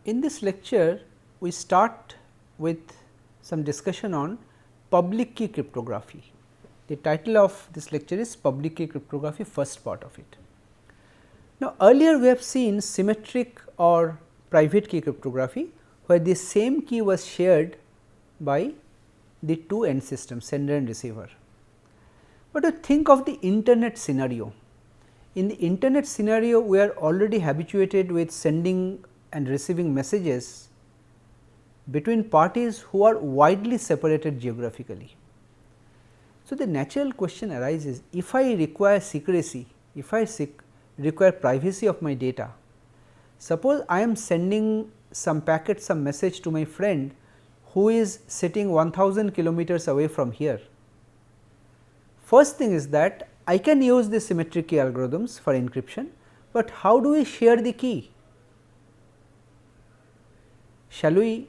In this lecture, we start with some discussion on public key cryptography. The title of this lecture is Public Key Cryptography, first part of it. Now, earlier we have seen symmetric or private key cryptography, where the same key was shared by the two end systems, sender and receiver. But to think of the internet scenario, in the internet scenario we are already habituated with sending and receiving messages between parties who are widely separated geographically. So, the natural question arises, if I require secrecy, if I require privacy of my data, suppose I am sending some packet, some message to my friend who is sitting 1000 kilometers away from here. First thing is that I can use the symmetric key algorithms for encryption, but how do we share the key? Shall we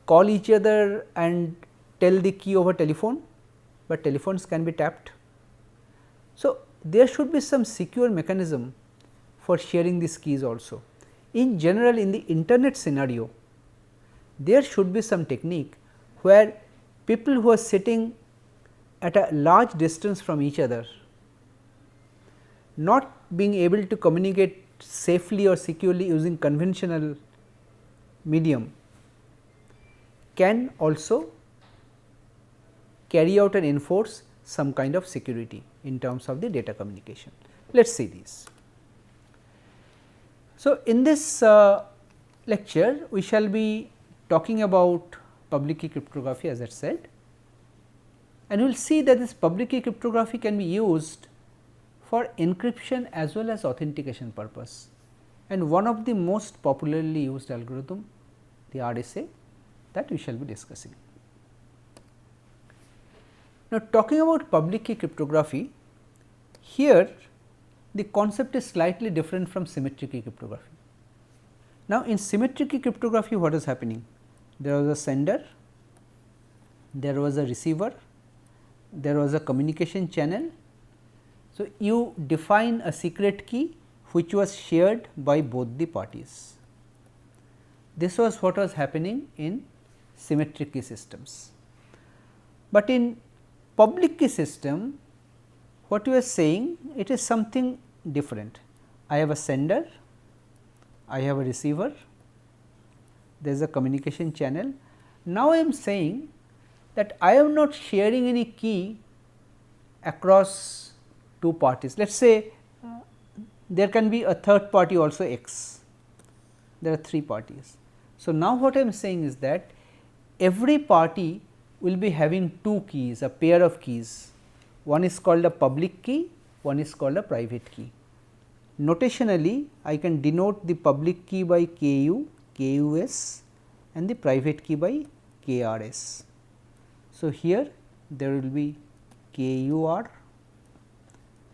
call each other and tell the key over telephone? But telephones can be tapped. So, there should be some secure mechanism for sharing these keys also. In general, in the internet scenario, there should be some technique where people who are sitting at a large distance from each other, not being able to communicate safely or securely using conventional medium, can also carry out and enforce some kind of security in terms of the data communication. Let us see these. So, in this lecture we shall be talking about public key cryptography, as I said, and we will see that this public key cryptography can be used for encryption as well as authentication purpose, and one of the most popularly used algorithm, the RSA, that we shall be discussing. Now, talking about public key cryptography, here the concept is slightly different from symmetric key cryptography. Now, in symmetric key cryptography, what is happening? There was a sender, there was a receiver, there was a communication channel. So, you define a secret key which was shared by both the parties. This was what was happening in symmetric key systems. But in public key system, what we are saying, it is something different. I have a sender, I have a receiver, there is a communication channel. Now, I am saying that I am not sharing any key across two parties. Let us say there can be a third party also X, there are three parties. So, now what I am saying is that every party will be having two keys, a pair of keys. One is called a public key, one is called a private key. Notationally, I can denote the public key by KU, KUS, and the private key by KRS. So, here there will be KUR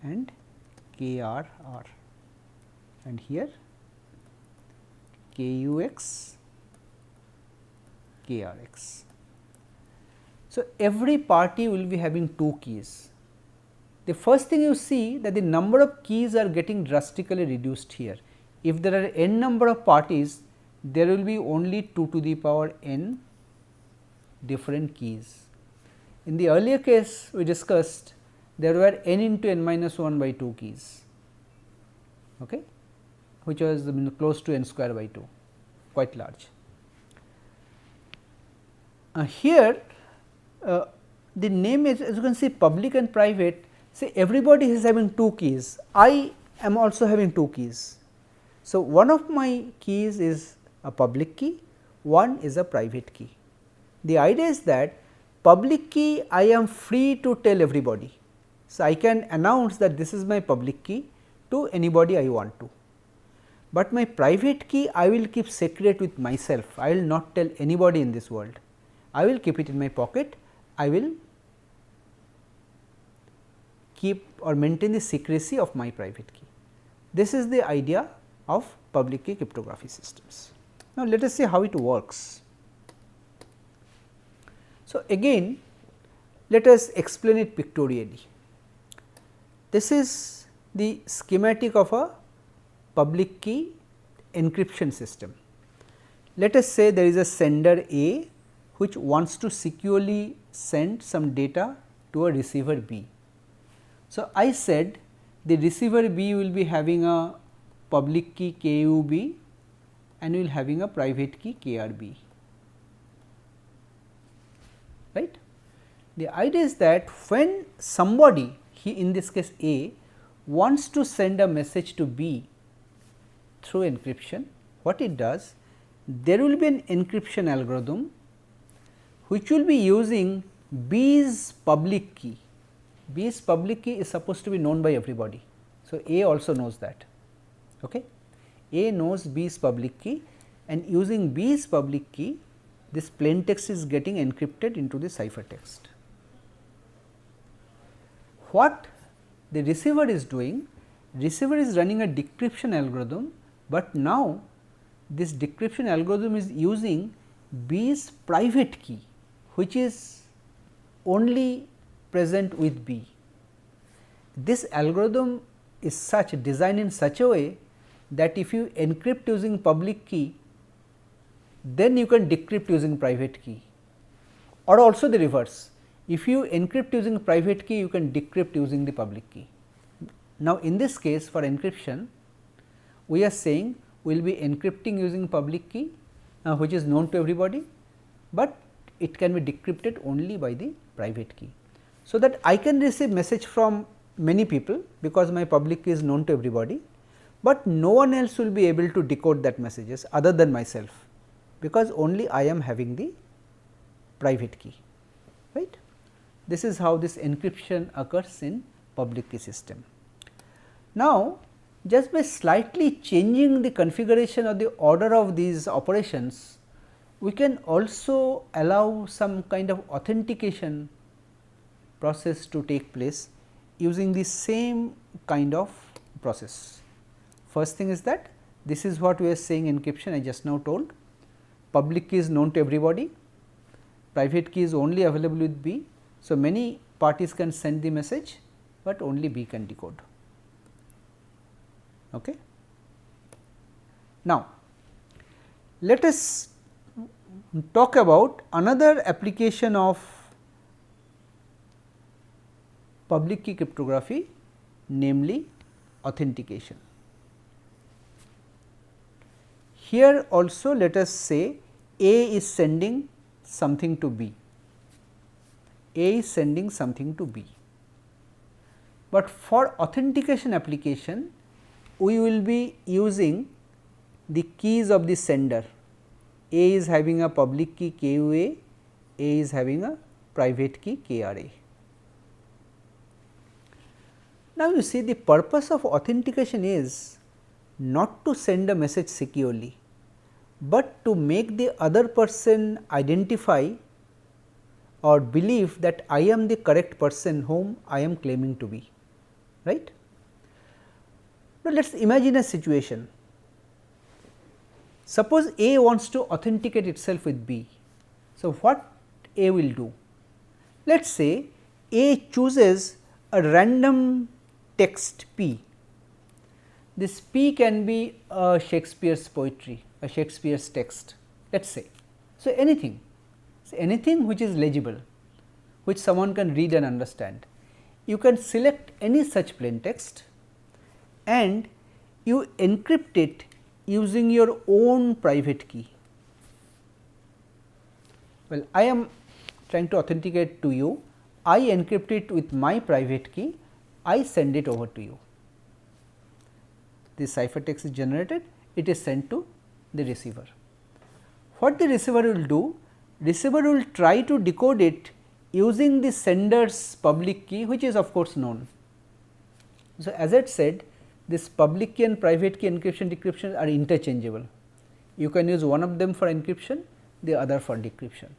and KRR, and here KUX, KRX. So, every party will be having two keys. The first thing you see that the number of keys are getting drastically reduced here. If there are n number of parties, there will be only 2 to the power n different keys. In the earlier case we discussed, there were n into n minus 1 by 2 keys, okay, which was close to n square by 2, quite large. Here the name is, as you can see, public and private. Say everybody is having two keys, I am also having two keys. So, one of my keys is a public key, one is a private key. The idea is that public key I am free to tell everybody. So, I can announce that this is my public key to anybody I want to, but my private key I will keep secret with myself, I will not tell anybody in this world, I will keep it in my pocket, I will keep or maintain the secrecy of my private key. This is the idea of public key cryptography systems. Now, let us see how it works. So, again let us explain it pictorially. This is the schematic of a public key encryption system. let us say there is a sender A which wants to securely send some data to a receiver B. So, I said the receiver B will be having a public key KUB and will having a private key KRB, right. The idea is that when somebody, in this case A, wants to send a message to B through encryption, what it does, there will be an encryption algorithm which will be using B's public key. B's public key is supposed to be known by everybody. So, A also knows that. Okay. A knows B's public key, and using B's public key, this plain text is getting encrypted into the ciphertext. What the receiver is doing? Receiver is running a decryption algorithm, but now this decryption algorithm is using B's private key, which is only present with B. This algorithm is designed in such a way that if you encrypt using public key, then you can decrypt using private key, or also the reverse. If you encrypt using private key, you can decrypt using the public key. Now, in this case for encryption, we are saying we will be encrypting using public key, which is known to everybody, but it can be decrypted only by the private key. So, that I can receive message from many people because my public key is known to everybody, but no one else will be able to decode that messages other than myself, because only I am having the private key, right. This is how this encryption occurs in public key system. Now, just by slightly changing the configuration or the order of these operations, we can also allow some kind of authentication process to take place using the same kind of process. First thing is that this is what we are saying encryption, I just now told. Public key is known to everybody, private key is only available with B. So, many parties can send the message, but only B can decode. Okay. Now, let us talk about another application of public key cryptography, namely authentication. Here also let us say A is sending something to B. A is sending something to B, but for authentication application we will be using the keys of the sender. A is having a public key KUA, A is having a private key KRA. Now, you see the purpose of authentication is not to send a message securely, but to make the other person identify or believe that I am the correct person whom I am claiming to be, right. Now, let us imagine a situation. Suppose A wants to authenticate itself with B. So, what A will do? Let us say A chooses a random text P. This P can be a Shakespeare's poetry, a Shakespeare's text, let us say. So, anything. So, anything which is legible, which someone can read and understand. You can select any such plain text and you encrypt it using your own private key. Well, I am trying to authenticate to you, I encrypt it with my private key, I send it over to you. This ciphertext is generated, it is sent to the receiver. What the receiver will do? Receiver will try to decode it using the sender's public key, which is of course known. So, as I said, this public key and private key encryption decryption are interchangeable. You can use one of them for encryption, the other for decryption.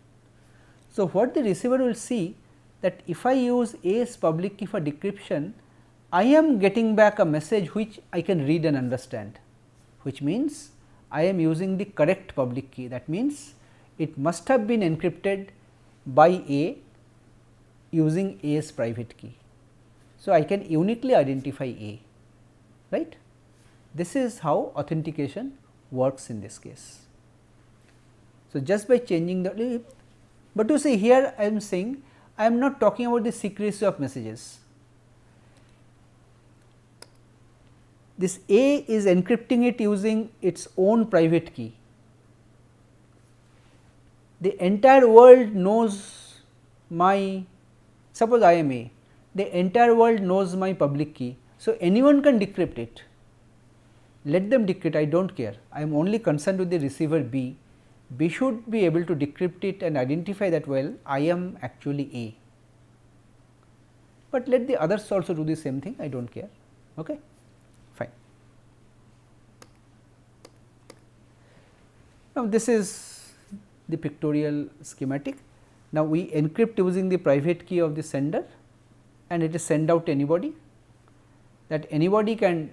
So, what the receiver will see, that if I use A's public key for decryption, I am getting back a message which I can read and understand, which means I am using the correct public key. That means, it must have been encrypted by A using A's private key. So, I can uniquely identify A, right. This is how authentication works in this case. So, just by changing the, but you see here I am saying I am not talking about the secrecy of messages. This A is encrypting it using its own private key. The entire world knows my, suppose I am A, the entire world knows my public key. So, anyone can decrypt it, let them decrypt, I do not care, I am only concerned with the receiver B. B should be able to decrypt it and identify that, well, I am actually A, but let the others also do the same thing, I do not care. Okay. Fine. Now, this is the pictorial schematic. Now, we encrypt using the private key of the sender and it is sent out to anybody, that anybody can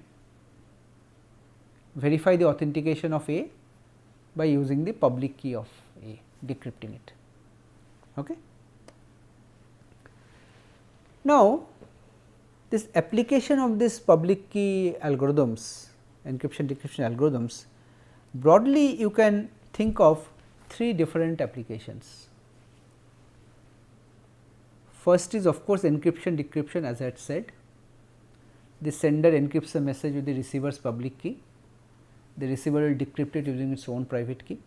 verify the authentication of A by using the public key of A, decrypting it. Okay. Now, this application of this public key algorithms, encryption decryption algorithms, broadly you can think of 3 different applications. First is of course encryption decryption, as I had said. The sender encrypts a message with the receiver's public key, the receiver will decrypt it using its own private key.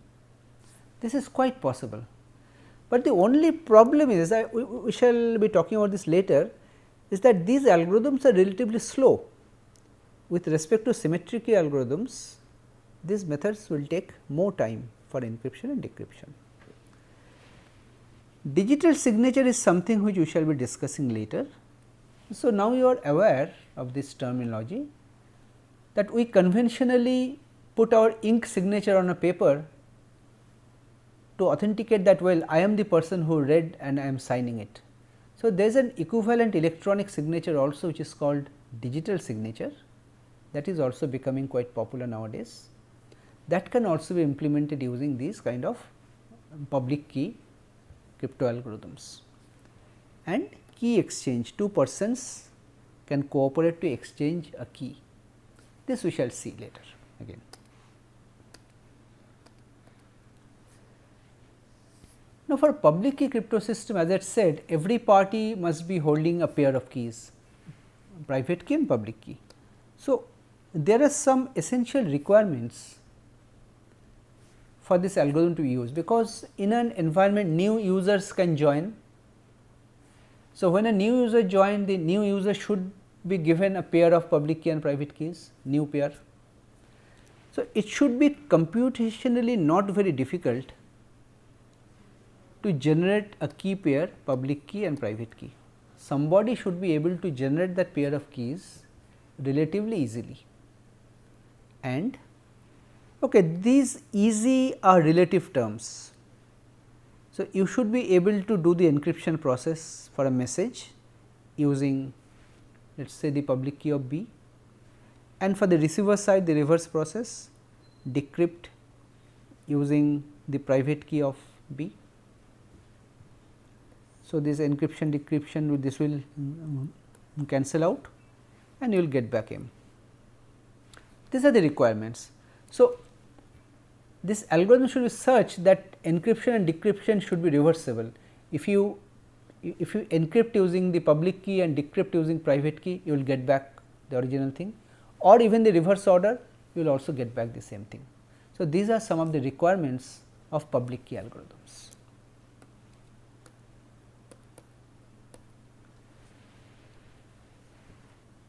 This is quite possible, but the only problem is that we shall be talking about this later, is that these algorithms are relatively slow. With respect to symmetric key algorithms, these methods will take more time for encryption and decryption. Digital signature is something which we shall be discussing later. So, now you are aware of this terminology, that we conventionally put our ink signature on a paper to authenticate that, well, I am the person who read and I am signing it. So, there is an equivalent electronic signature also which is called digital signature, that is also becoming quite popular nowadays. That can also be implemented using these kind of public key crypto algorithms. And key exchange, 2 persons can cooperate to exchange a key. This we shall see later again. Now, for public key crypto system, as I said, every party must be holding a pair of keys, private key and public key. So, there are some essential requirements for this algorithm to be used, because in an environment new users can join. So, when a new user joins, the new user should be given a pair of public key and private keys, new pair. So, it should be computationally not very difficult to generate a key pair, public key and private key. Somebody should be able to generate that pair of keys relatively easily. And okay, these easy are relative terms. So, you should be able to do the encryption process for a message using, let us say, the public key of B, and for the receiver side the reverse process, decrypt using the private key of B. So, this encryption decryption with this will cancel out and you will get back M. These are the requirements. So, this algorithm should be such that encryption and decryption should be reversible. If you encrypt using the public key and decrypt using private key, you will get back the original thing, or even the reverse order, you will also get back the same thing. So, these are some of the requirements of public key algorithms.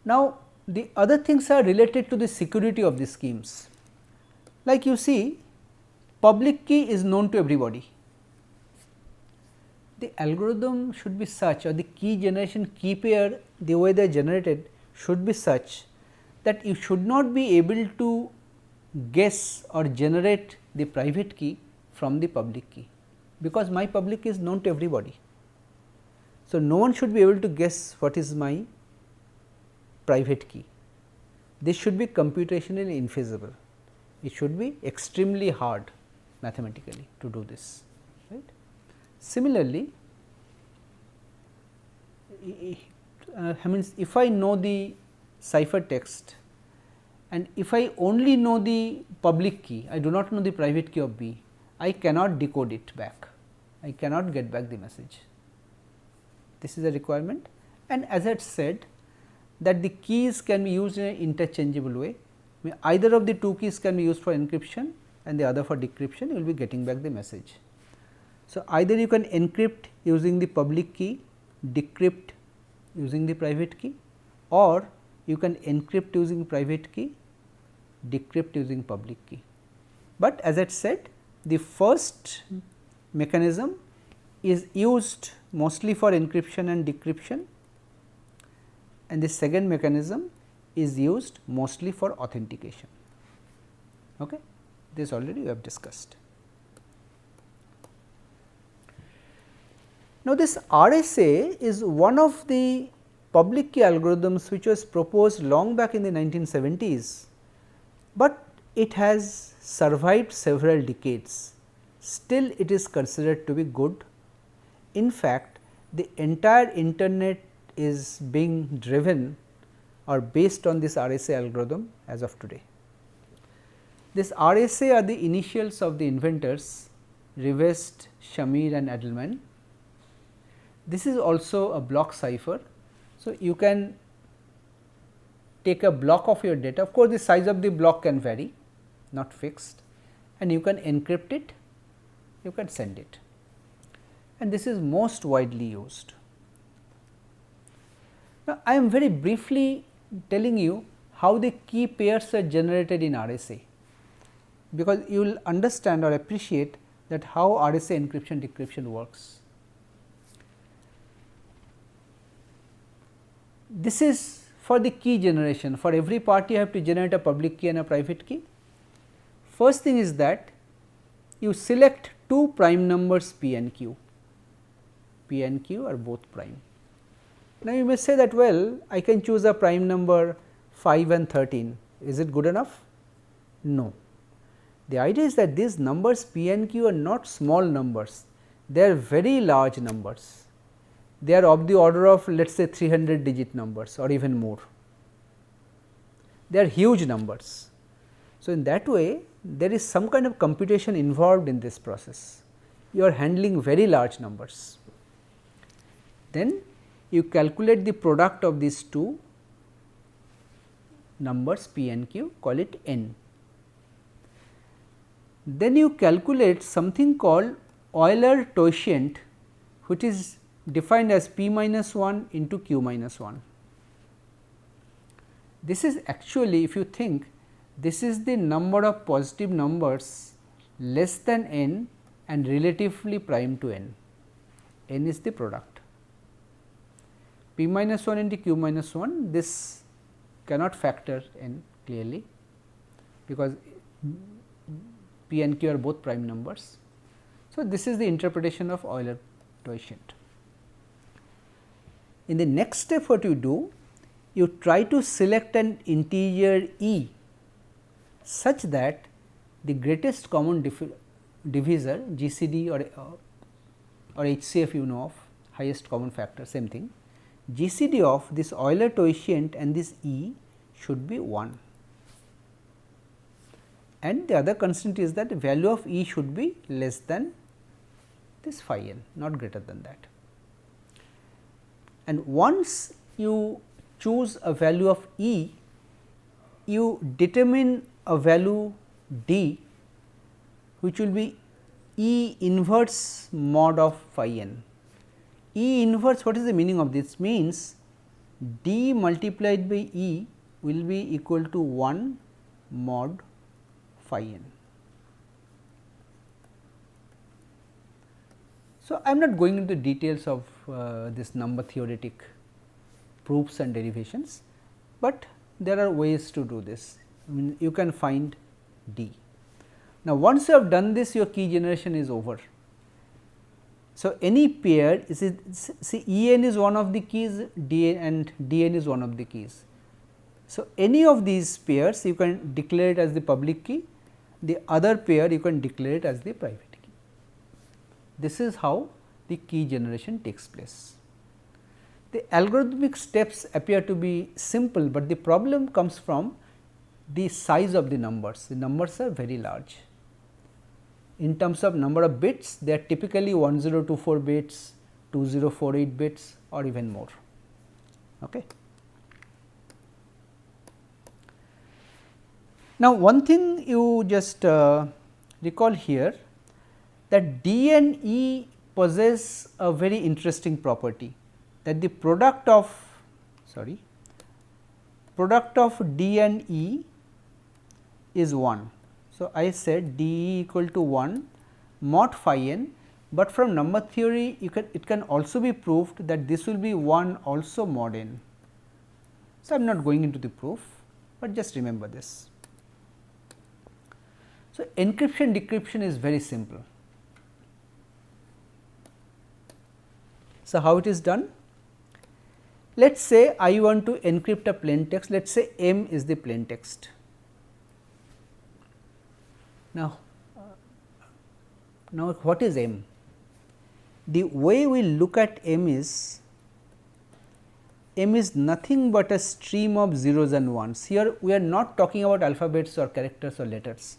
Now, the other things are related to the security of the schemes. Like you see, public key is known to everybody. The algorithm should be such, or the key generation key pair, the way they are generated should be such that you should not be able to guess or generate the private key from the public key, because my public key is known to everybody. So, no one should be able to guess what is my private key. This should be computationally infeasible. It should be extremely hard mathematically to do this, right. Similarly, if I know the ciphertext and if I only know the public key, I do not know the private key of B, I cannot decode it back, I cannot get back the message. This is a requirement, and as I had said that the keys can be used in an interchangeable way. Either of the two keys can be used for encryption and the other for decryption, you will be getting back the message. So, either you can encrypt using the public key, decrypt using the private key, or you can encrypt using private key, decrypt using public key. But as I said, the first mechanism is used mostly for encryption and decryption, and the second mechanism is used mostly for authentication. Okay? This already we have discussed. Now, this RSA is one of the public key algorithms which was proposed long back in the 1970s, but it has survived several decades. Still it is considered to be good. In fact, the entire internet is being driven or based on this RSA algorithm as of today. This RSA are the initials of the inventors Rivest, Shamir and Edelman. This is also a block cipher. So, you can take a block of your data, of course, the size of the block can vary, not fixed, and you can encrypt it, you can send it, and this is most widely used. Now, I am very briefly telling you how the key pairs are generated in RSA, because you will understand or appreciate that how RSA encryption decryption works. This is for the key generation. For every part you have to generate a public key and a private key. First thing is that you select two prime numbers P and Q. P and Q are both prime. Now, you may say that, well, I can choose a prime number 5 and 13. Is it good enough? No. The idea is that these numbers P and Q are not small numbers, they are very large numbers. They are of the order of, let us say, 300 digit numbers or even more. They are huge numbers. So, in that way there is some kind of computation involved in this process. You are handling very large numbers. Then you calculate the product of these two numbers P and Q, call it n. Then you calculate something called Euler quotient, which is defined as P minus 1 into Q minus 1. This is actually, if you think, this is the number of positive numbers less than n and relatively prime to n. N is the product. P minus 1 into Q minus 1, this cannot factor n clearly, because P and Q are both prime numbers. So, this is the interpretation of Euler quotient. In the next step, what you do? You try to select an integer e such that the greatest common divisor GCD or HCF you know of, highest common factor, same thing, GCD of this Euler quotient and this e should be 1, and the other constraint is that the value of e should be less than this phi n, not greater than that. And once you choose a value of e, you determine a value d, which will be E inverse mod of phi n. E inverse, what is the meaning of this? Means d multiplied by E will be equal to 1 mod phi n. So, I am not going into details of this number theoretic proofs and derivations, but there are ways to do this. I mean, you can find d. Now, once you have done this, your key generation is over. So, any pair is see E n is one of the keys, D n and D n is one of the keys. So, any of these pairs you can declare it as the public key, the other pair you can declare it as the private key. This is how the key generation takes place. The algorithmic steps appear to be simple, but the problem comes from the size of the numbers. The numbers are very large. in terms of number of bits, they are typically 1024 bits, 2048 bits or even more. Okay. Now, one thing you just recall here, that D and E possess a very interesting property, that the product of D and E is 1. So, I said D E equal to 1 mod phi n, but from number theory it can also be proved that this will be 1 also mod n. So, I am not going into the proof, but just remember this. So, encryption decryption is very simple. So, how it is done? Let us say I want to encrypt a plain text, let us say M is the plain text. Now, what is M? The way we look at M is nothing but a stream of zeros and ones. Here we are not talking about alphabets or characters or letters.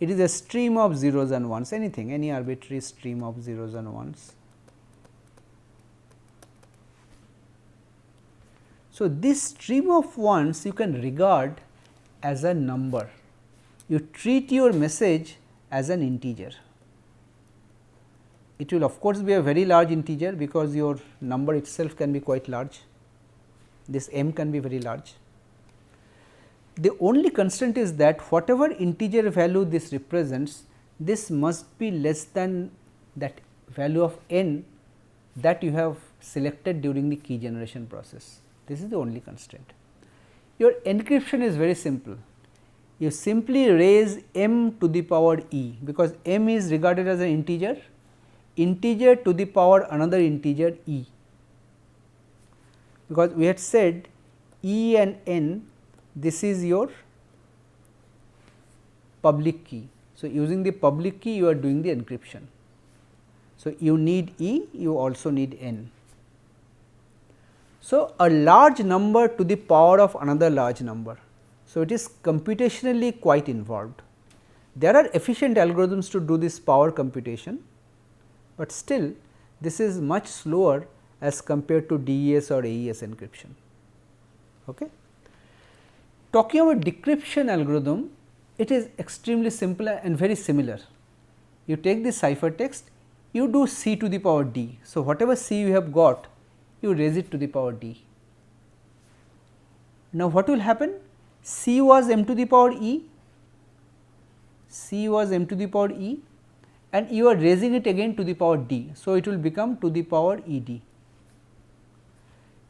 It is a stream of zeros and ones, anything, any arbitrary stream of zeros and ones. So, this stream of ones you can regard as a number. You treat your message as an integer. It will of course be a very large integer, because your number itself can be quite large. This M can be very large. The only constraint is that whatever integer value this represents, this must be less than that value of n that you have selected during the key generation process. This is the only constraint. Your encryption is very simple. You simply raise m to the power e, because m is regarded as an integer to the power another integer e, because we had said e and n, this is your public key. So, using the public key you are doing the encryption. So, you need e, you also need n. So, a large number to the power of another large number. So, it is computationally quite involved. There are efficient algorithms to do this power computation, but still this is much slower as compared to DES or AES encryption. Okay. Talking about decryption algorithm, it is extremely simple and very similar. You take the ciphertext, you do c to the power d. So, whatever c you have got, you raise it to the power d. Now, what will happen? C was m to the power e, C was m to the power e, and you are raising it again to the power d. So, it will become to the power e d.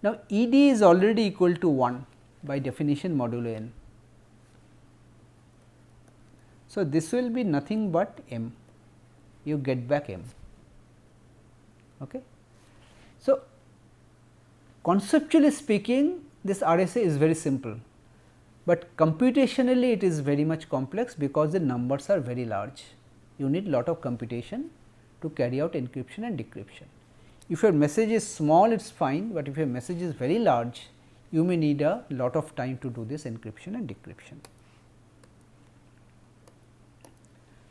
Now, e d is already equal to 1 by definition modulo n. So, this will be nothing but m, you get back m. Okay. So, conceptually speaking, this RSA is very simple, but computationally it is very much complex, because the numbers are very large. You need lot of computation to carry out encryption and decryption. If your message is small, it is fine, but if your message is very large, you may need a lot of time to do this encryption and decryption.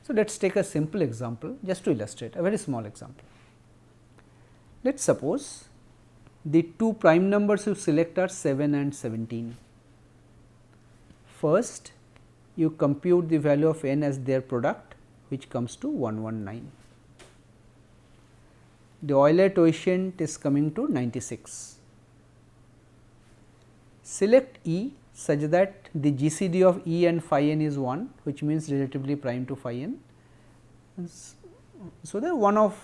So, let us take a simple example just to illustrate, a very small example. Let us suppose the two prime numbers you select are 7 and 17. First, you compute the value of n as their product, which comes to 119. The Euler quotient is coming to 96. Select E such that the GCD of E and phi n is 1, which means relatively prime to phi n. So, the one of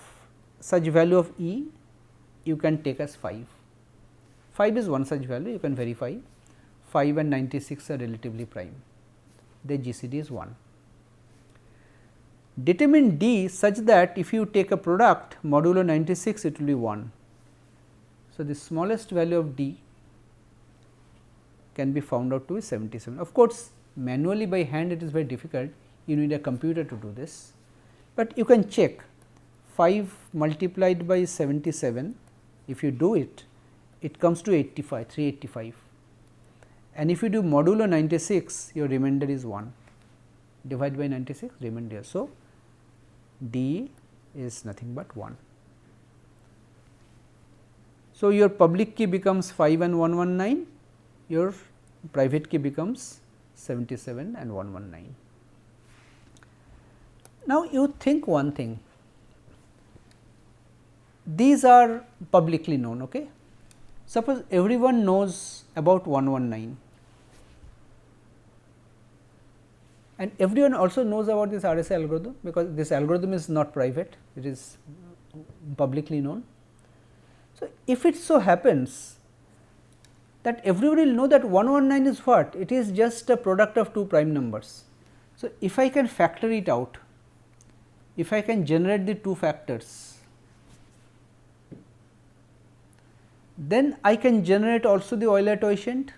such value of E you can take as 5. 5 is one such value, you can verify. 5 and 96 are relatively prime, the GCD is 1. Determine D such that if you take a product modulo 96, it will be 1. So, the smallest value of D can be found out to be 77. Of course, manually by hand it is very difficult, you need a computer to do this, but you can check 5 multiplied by 77, if you do it, it comes to 85, 385, and if you do modulo 96, your remainder is 1, divide by 96, remainder. So, D is nothing but 1. So, your public key becomes 5 and 119, your private key becomes 77 and 119. Now, you think one thing, these are publicly known. Okay? Suppose everyone knows about 119 and everyone also knows about this RSA algorithm, because this algorithm is not private, it is publicly known. So, if it so happens that everybody will know that 119 is what? It is just a product of two prime numbers. So, if I can factor it out, if I can generate the two factors, then I can generate also the Euler quotient.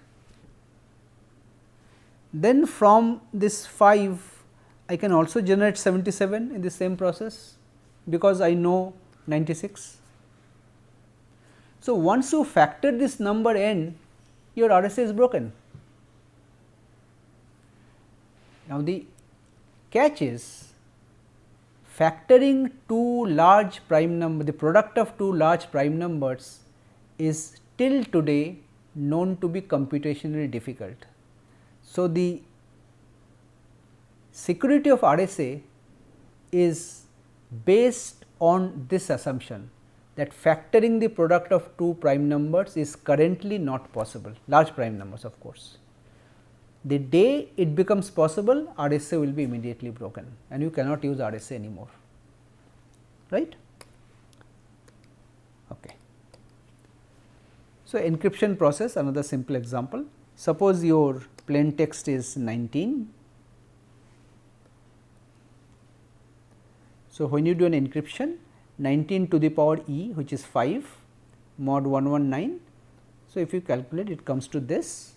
Then from this 5 I can also generate 77 in the same process, because I know 96. So, once you factor this number n, your RSA is broken. Now, the catch is factoring two large prime number, the product of two large prime numbers is till today known to be computationally difficult. So, the security of RSA is based on this assumption that factoring the product of two prime numbers is currently not possible, large prime numbers of course. The day it becomes possible, RSA will be immediately broken and you cannot use RSA anymore, right. Okay. So, encryption process, another simple example. Suppose your plain text is 19. So, when you do an encryption, 19 to the power e, which is 5 mod 119. So, if you calculate, it comes to this,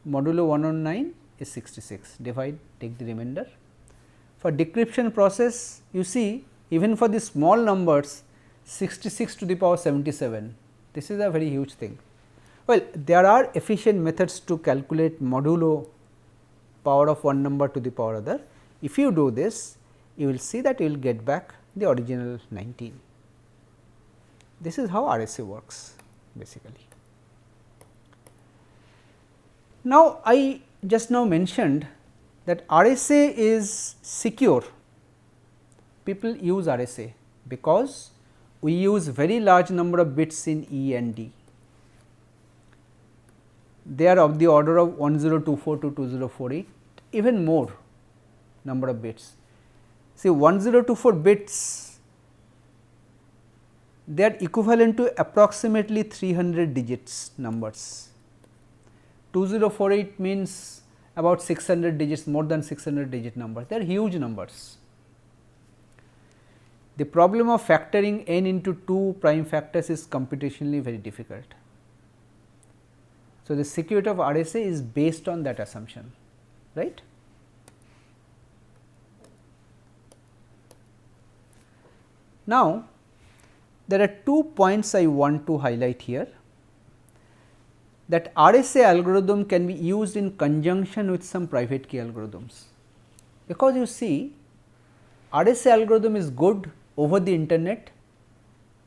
modulo 119 is 66, divide, take the remainder. For decryption process, you see even for the small numbers 66 to the power 77, this is a very huge thing. Well, there are efficient methods to calculate modulo power of one number to the power other. If you do this, you will see that you will get back the original 19. This is how RSA works basically. Now, I just now mentioned that RSA is secure. People use RSA because we use very large number of bits in E and D. They are of the order of 1024 to 2048, even more number of bits. See, 1024 bits, they are equivalent to approximately 300 digits numbers. 2048 means about 600 digits, more than 600 digit numbers, they are huge numbers. The problem of factoring n into 2 prime factors is computationally very difficult. So, the security of RSA is based on that assumption, right. Now, there are 2 points I want to highlight here, that RSA algorithm can be used in conjunction with some private key algorithms, because you see RSA algorithm is good over the internet,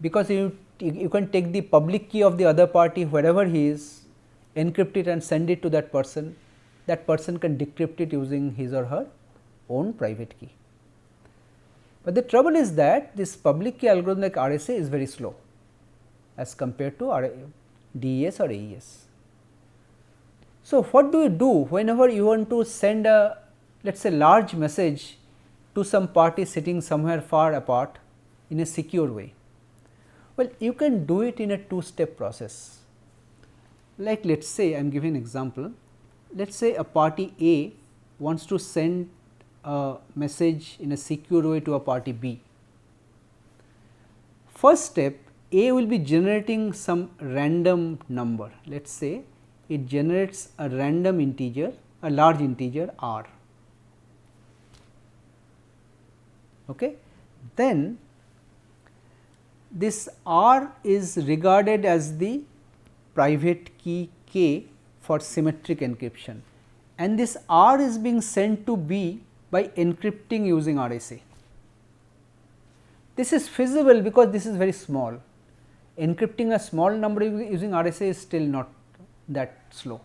because you can take the public key of the other party wherever he is, encrypt it and send it to that person can decrypt it using his or her own private key. But the trouble is that this public key algorithm like RSA is very slow as compared to DES or AES. So, what do you do whenever you want to send a, let us say, large message to some party sitting somewhere far apart in a secure way? Well, you can do it in a 2-step process. Like let us say, I am giving an example, let us say a party A wants to send a message in a secure way to a party B. First step, A will be generating some random number, let us say it generates a random integer, a large integer r. Okay. Then this r is regarded as the private key k for symmetric encryption, and this r is being sent to B by encrypting using RSA. This is feasible because this is very small. Encrypting a small number using RSA is still not that slow.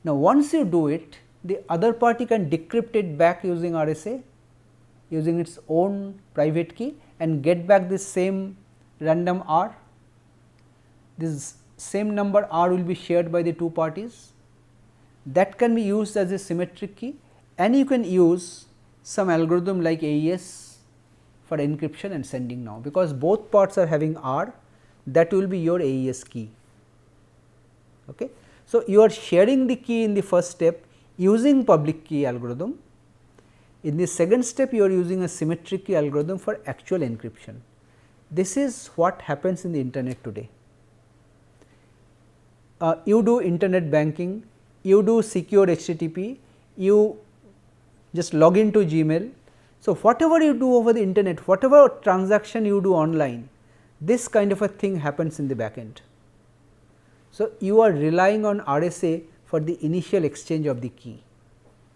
Now, once you do it, the other party can decrypt it back using RSA, using its own private key, and get back this same random R. This same number R will be shared by the two parties. That can be used as a symmetric key, and you can use some algorithm like AES for encryption and sending now, because both parts are having R, that will be your AES key. Okay. So, you are sharing the key in the first step using public key algorithm. In the second step, you are using a symmetric key algorithm for actual encryption. This is what happens in the internet today. You do internet banking, you do secure HTTP, you just log into Gmail. So, whatever you do over the internet, whatever transaction you do online, this kind of a thing happens in the back end. So, you are relying on RSA for the initial exchange of the key,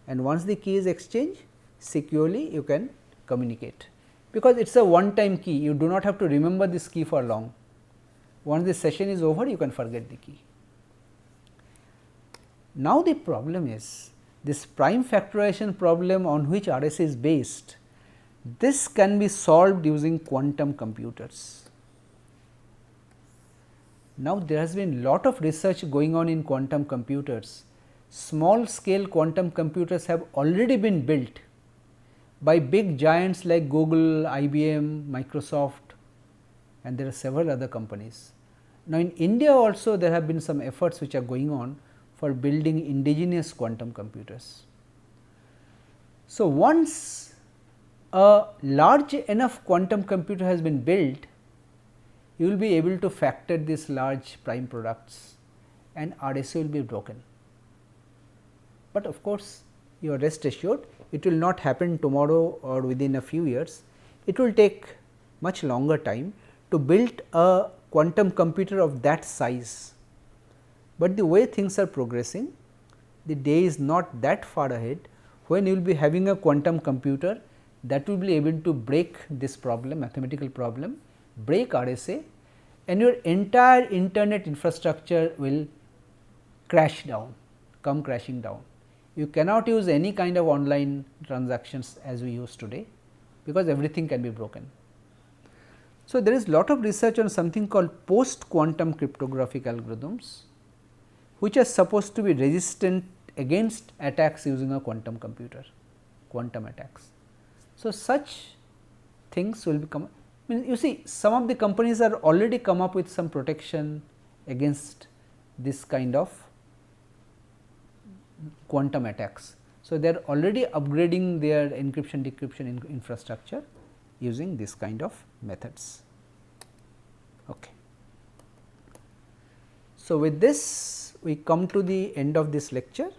and once the key is exchanged, securely you can communicate, because it is a one time key, you do not have to remember this key for long. Once the session is over, you can forget the key. Now, the problem is this prime factorization problem on which RSA is based, this can be solved using quantum computers. Now, there has been lot of research going on in quantum computers. Small scale quantum computers have already been built by big giants like Google, IBM, Microsoft, and there are several other companies. Now, in India also there have been some efforts which are going on for building indigenous quantum computers. So, once a large enough quantum computer has been built, you will be able to factor these large prime products and RSA will be broken. But of course, you are rest assured, it will not happen tomorrow or within a few years. It will take much longer time to build a quantum computer of that size. But the way things are progressing, the day is not that far ahead when you will be having a quantum computer that will be able to break this problem, mathematical problem, break RSA, and your entire internet infrastructure will crash down, come crashing down. You cannot use any kind of online transactions as we use today, because everything can be broken. So, there is lot of research on something called post quantum cryptographic algorithms, which are supposed to be resistant against attacks using a quantum computer, quantum attacks. So, such things will become, you see, some of the companies are already come up with some protection against this kind of quantum attacks. So, they are already upgrading their encryption decryption infrastructure using this kind of methods. Okay. So, with this we come to the end of this lecture,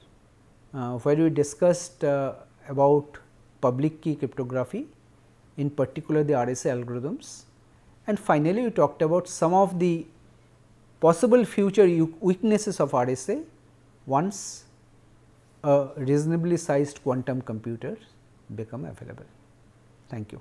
where we discussed about public key cryptography, in particular the RSA algorithms, and finally, we talked about some of the possible future weaknesses of RSA once a reasonably sized quantum computer become available. Thank you.